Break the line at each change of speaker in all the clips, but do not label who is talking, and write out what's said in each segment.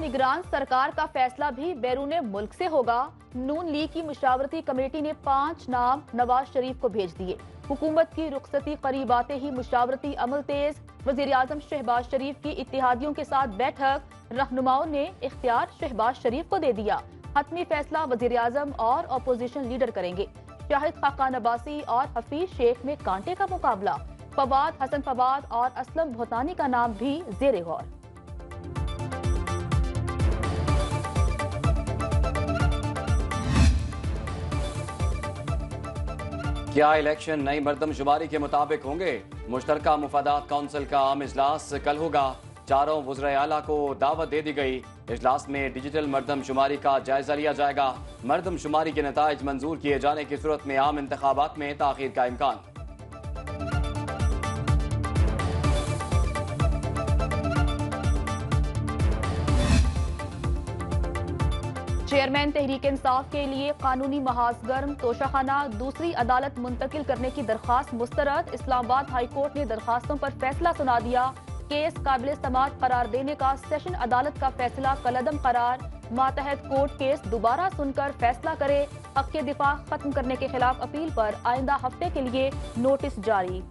نگران سرکار کا فیصلہ بھی بیرون ملک سے ہوگا۔ نون لیگ کی مشاورتی کمیٹی نے 5 نام نواز شریف کو بھیج دیے۔ حکومت کی رخصتی قریب آتے ہی مشاورتی عمل تیز۔ وزیر اعظم شہباز شریف کی اتحادیوں کے ساتھ بیٹھک، رہنماؤں نے اختیار شہباز شریف کو دے دیا۔ حتمی فیصلہ وزیر اعظم اور اپوزیشن لیڈر کریں گے۔ شاہد خاقان عباسی اور حفیظ شیخ میں کانٹے کا مقابلہ۔ فواد، حسن فواد اور اسلم بھوتانی کا نام بھی زیر غور۔
کیا الیکشن نئی مردم شماری کے مطابق ہوں گے؟ مشترکہ مفادات کونسل کا عام اجلاس کل ہوگا۔ چاروں وزراء اعلیٰ کو دعوت دے دی گئی۔ اجلاس میں ڈیجیٹل مردم شماری کا جائزہ لیا جائے گا۔ مردم شماری کے نتائج منظور کیے جانے کی صورت میں عام انتخابات میں تاخیر کا امکان۔
چیئرمین تحریک انصاف کے لیے قانونی محاذ گرم۔ توشہ خانہ دوسری عدالت منتقل کرنے کی درخواست مسترد۔ اسلام آباد ہائی کورٹ نے درخواستوں پر فیصلہ سنا دیا۔ کیس قابل سماعت قرار دینے کا سیشن عدالت کا فیصلہ کالعدم قرار۔ ماتحت کورٹ کیس دوبارہ سن کر فیصلہ کرے۔ حق کے دفاع ختم کرنے کے خلاف اپیل پر آئندہ ہفتے کے لیے نوٹس جاری۔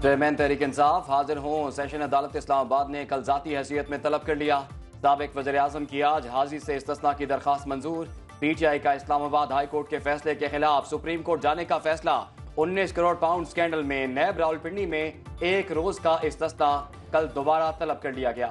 چیئرمین تحریک انصاف حاضر ہوں۔ سیشن عدالت اسلام آباد نے کل ذاتی حیثیت میں طلب کر لیا۔ سابق وزیر اعظم کی آج حاضری سے استثناء کی درخواست منظور۔ پی ٹی آئی کا اسلام آباد ہائی کورٹ کے فیصلے کے خلاف سپریم کورٹ جانے کا فیصلہ۔ 19 کروڑ پاؤنڈ سکینڈل میں نیب راولپنڈی میں 1 روز کا استثناء کل دوبارہ طلب کر لیا گیا۔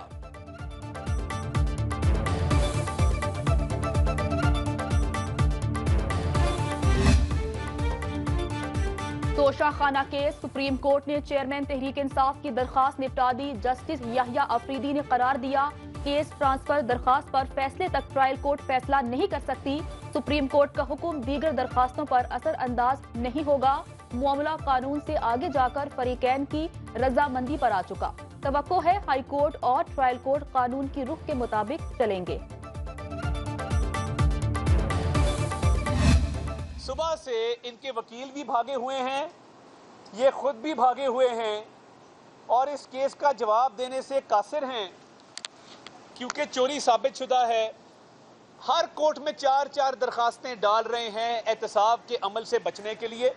توشہ خانہ کیس، سپریم کورٹ نے چیئرمین تحریک انصاف کی درخواست نپٹا دی۔ جسٹس یحییٰ آفریدی نے قرار دیا کیس ٹرانسفر درخواست پر فیصلے تک ٹرائل کورٹ فیصلہ نہیں کر سکتی۔ سپریم کورٹ کا حکم دیگر درخواستوں پر اثر انداز نہیں ہوگا۔ معاملہ قانون سے آگے جا کر فریقین کی رضامندی پر آ چکا۔ توقع ہے ہائی کورٹ اور ٹرائل کورٹ قانون کی رخ کے مطابق چلیں گے۔
صبح سے ان کے وکیل بھی بھاگے ہوئے ہیں، یہ خود بھی بھاگے ہوئے ہیں اور اس کیس کا جواب دینے سے قاصر ہیں کیونکہ چوری ثابت شدہ ہے۔ ہر کورٹ میں 4 درخواستیں ڈال رہے ہیں احتساب کے عمل سے بچنے کے لیے۔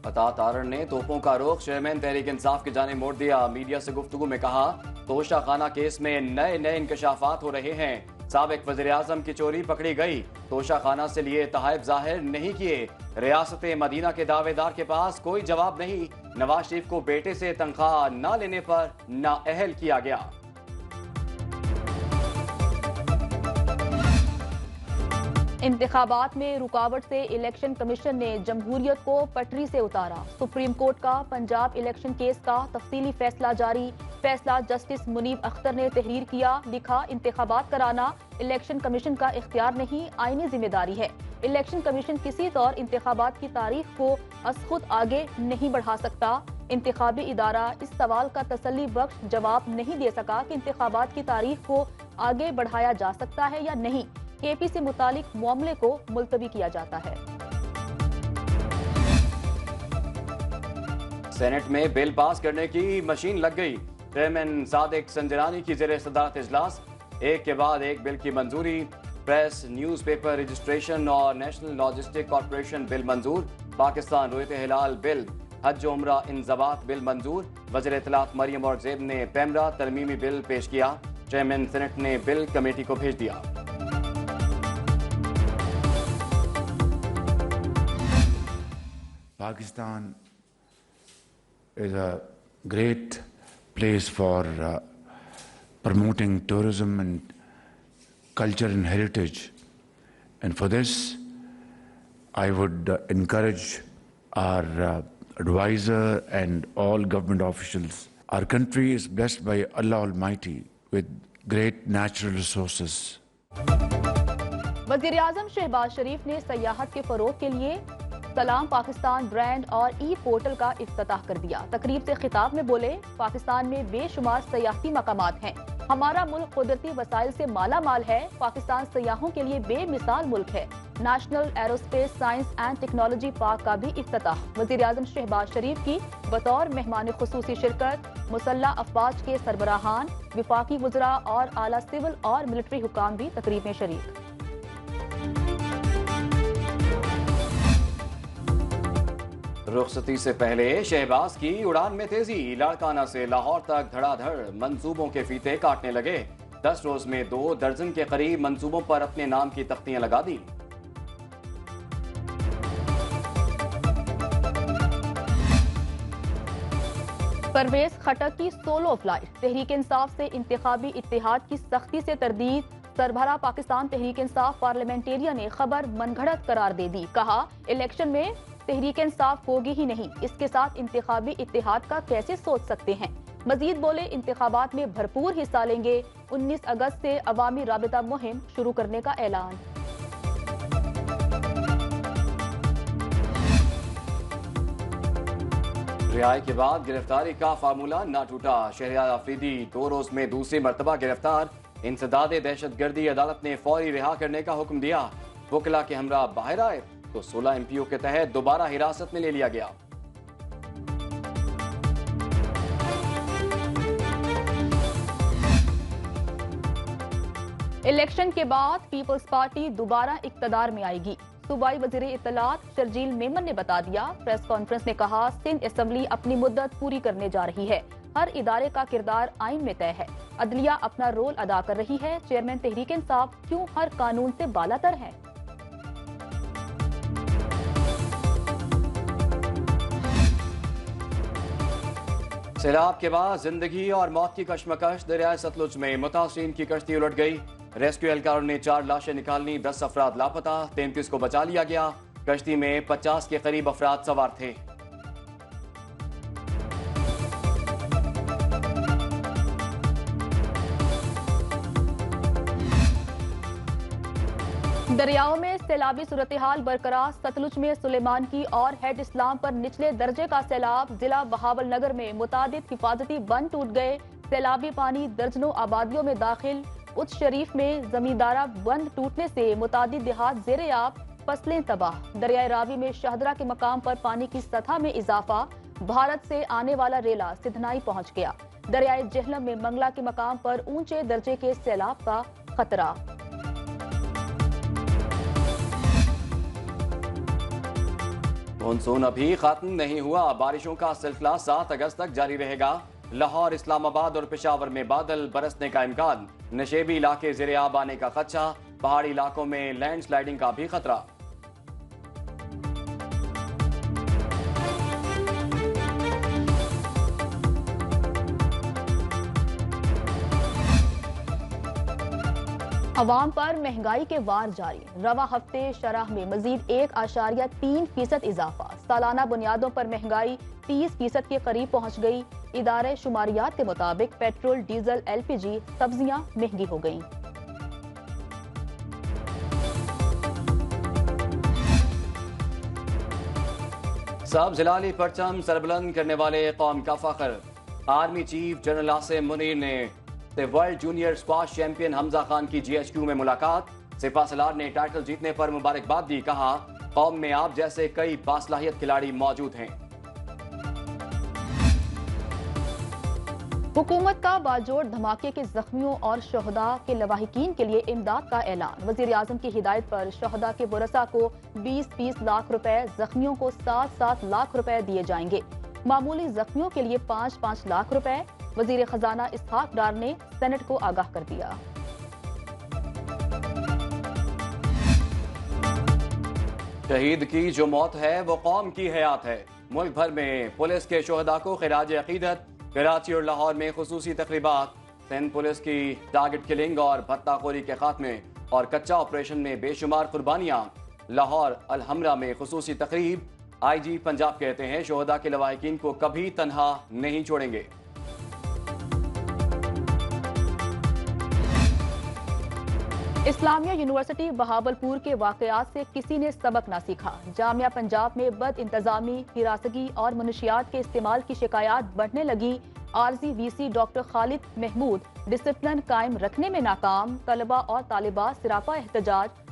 عطا تارڑ نے توپوں کا رخ چیئرمین تحریک انصاف کی جانب موڑ دیا۔ میڈیا سے گفتگو میں کہا توشہ خانہ کیس میں نئے انکشافات ہو رہے ہیں۔ سابق وزیر اعظم کی چوری پکڑی گئی۔ توشہ خانہ سے لیے تحائف ظاہر نہیں کیے۔ ریاست مدینہ کے دعوے دار کے پاس کوئی جواب نہیں۔ نواز شریف کو بیٹے سے تنخواہ نہ لینے پر نااہل کیا گیا۔
انتخابات میں رکاوٹ سے الیکشن کمیشن نے جمہوریت کو پٹری سے اتارا۔ سپریم کورٹ کا پنجاب الیکشن کیس کا تفصیلی فیصلہ جاری۔ فیصلہ جسٹس منیب اختر نے تحریر کیا۔ لکھا انتخابات کرانا الیکشن کمیشن کا اختیار نہیں، آئینی ذمہ داری ہے۔ الیکشن کمیشن کسی طور انتخابات کی تاریخ کو از خود آگے نہیں بڑھا سکتا۔ انتخابی ادارہ اس سوال کا تسلی بخش جواب نہیں دے سکا کہ انتخابات کی تاریخ کو آگے بڑھایا جا سکتا ہے یا نہیں۔ کے پی سے متعلق معاملے کو ملتوی کیا جاتا ہے۔
سینٹ میں بل پاس کرنے کی مشین لگ گئی۔ چیئرمین صادق سنجرانی کی زیر صدارت اجلاس، ایک کے بعد ایک بل کی منظوری۔ پریس، نیوز پیپر رجسٹریشن اور نیشنل لاجسٹک کارپوریشن بل منظور۔ پاکستان رویت ہلال بل، حج و عمرہ انضباط بل منظور۔ وزیر اطلاعات مریم اور زیب نے پیمرا ترمیمی بل پیش کیا۔ چیئرمین سینٹ نے بل کمیٹی کو بھیج دیا۔
Pakistan is a great place for promoting tourism and culture and heritage. And for this, I would encourage our advisor and all government officials. Our country is blessed by Allah Almighty with great natural resources.
وزیر اعظم شہباز شریف نے سیاحت کے فروغ کے لیے سلام Pakistan brand اور ای portal کا افتتاح کر دیا۔ تقریب سے خطاب میں بولے پاکستان میں بے شمار سیاحتی مقامات ہیں۔ ہمارا ملک قدرتی وسائل سے مالا مال ہے۔ پاکستان سیاحوں کے لیے بے مثال ملک ہے۔ National aerospace science and technology park کا بھی افتتاح۔ وزیر اعظم شہباز شریف کی بطور مہمان خصوصی شرکت، مسلح افواج کے سربراہان، وفاقی وزراء اور اعلیٰ سول اور ملٹری حکام بھی تقریب میں شریک۔
رخصتی سے پہلے شہباز کی اڑان میں تیزی، لاڑکانہ سے لاہور تک دھڑا دھڑ منصوبوں کے فیتے کاٹنے لگے۔ 10 روز میں 2 درجن کے قریب منصوبوں پر اپنے نام کی تختیاں لگا دیں۔
پرویز خٹک کی سولو فلائٹ، تحریک انصاف سے انتخابی اتحاد کی سختی سے تردید۔ سربراہ پاکستان تحریک انصاف پارلیمنٹیرین نے خبر من گھڑت قرار دے دی، کہا الیکشن میں تحریک انصاف ہوگی ہی نہیں، اس کے ساتھ انتخابی اتحاد کا کیسے سوچ سکتے ہیں۔ مزید بولے انتخابات میں بھرپور حصہ لیں گے۔ 19 اگست سے عوامی رابطہ مہم شروع کرنے کا اعلان۔
رہائی کے بعد گرفتاری کا فارمولہ نہ ٹوٹا، شہریار آفریدی 2 روز میں دوسری مرتبہ گرفتار۔ انسداد دہشت گردی عدالت نے فوری رہا کرنے کا حکم دیا۔ وکلا کے ہمراہ باہر آئے تو 16 MP کے تحت دوبارہ حراست میں لے لیا گیا۔
الیکشن کے بعد پیپلز پارٹی دوبارہ اقتدار میں آئے گی، صوبائی وزیر اطلاعات شرجیل میمن نے بتا دیا۔ پریس کانفرنس میں کہا سندھ اسمبلی اپنی مدت پوری کرنے جا رہی ہے، ہر ادارے کا کردار آئین میں طے ہے، عدلیہ اپنا رول ادا کر رہی ہے، چیئرمین تحریک انصاف کیوں ہر قانون سے بالا تر ہے۔
سیلاب کے بعد زندگی اور موت کی کشمکش، دریائے ستلج میں متاثرین کی کشتی الٹ گئی، ریسکیو اہلکاروں نے 4 لاشیں نکالنی، 10 افراد لاپتہ، 33 کو بچا لیا گیا۔ کشتی میں 50 کے قریب افراد سوار تھے۔
دریاؤں میں سیلابی صورتحال برقرار، ستلج میں سلیمان کی اور ہیڈ اسلام پر نچلے درجے کا سیلاب، ضلع بہاول نگر میں متعدد حفاظتی بند ٹوٹ گئے، سیلابی پانی درجنوں آبادیوں میں داخل، اچ شریف میں زمیندارہ بند ٹوٹنے سے متعدد دیہات زیر آب، فصلیں تباہ، دریائے راوی میں شاہدرہ کے مقام پر پانی کی سطح میں اضافہ، بھارت سے آنے والا ریلا سدھنائی پہنچ گیا، دریائے جہلم میں منگلا کے مقام پر اونچے درجے کے سیلاب کا خطرہ۔
مونسون ابھی ختم نہیں ہوا، بارشوں کا سلسلہ 7 اگست تک جاری رہے گا۔ لاہور، اسلام آباد اور پشاور میں بادل برسنے کا امکان، نشیبی علاقے زیر آب آنے کا خدشہ، پہاڑی علاقوں میں لینڈ سلائیڈنگ کا بھی خطرہ۔
عوام پر مہنگائی کے وار جاری، رواں ہفتے شرح میں مزید 1.3% اضافہ، سالانہ بنیادوں پر مہنگائی 30% کے قریب پہنچ گئی۔ ادارے شماریات کے مطابق پیٹرول، ڈیزل، LPG، سبزیاں مہنگی ہو گئیں۔
سبز ہلالی پرچم سربلند کرنے والے قوم کا فخر، army chief general Asim Munir نے ورلڈ جونیئر اسکواش چیمپئن حمزہ خان کی GHQ میں ملاقات، سپہ سالار نے ٹائٹل جیتنے پر مبارکباد دی، کہا قوم میں آپ جیسے کئی باصلاحیت کھلاڑی موجود ہیں۔
حکومت کا باجوڑ دھماکے کے زخمیوں اور شہداء کے لواحقین کے لیے امداد کا اعلان، وزیر اعظم کی ہدایت پر شہداء کے ورثاء کو 20 لاکھ روپے، زخمیوں کو 7 لاکھ روپے دیے جائیں گے، معمولی زخمیوں کے لیے 5 لاکھ روپے۔ وزیر خزانہ اسحاق ڈار نے سینٹ کو آگاہ کر دیا۔
شہید کی جو موت ہے وہ قوم کی حیات ہے، ملک بھر میں پولیس کے شہداء کو خراج عقیدت، کراچی اور لاہور میں خصوصی تقریبات، سندھ پولیس کی ٹارگٹ کلنگ اور بھتہ خوری کے خاتمے اور کچا آپریشن میں بے شمار قربانیاں، لاہور الحمرہ میں خصوصی تقریب، IG پنجاب کہتے ہیں شہداء کے لواحقین کو کبھی تنہا نہیں چھوڑیں گے۔
اسلامیہ یونیورسٹی بہاولپور کے واقعات سے کسی نے سبق نہ سیکھا، جامعہ پنجاب میں بد انتظامی، ہراسگی اور منشیات کے استعمال کی شکایات بڑھنے لگی، عارضی VC ڈاکٹر خالد محمود ڈسپلن قائم رکھنے میں ناکام، طلبہ اور طالبات سراپا احتجاج،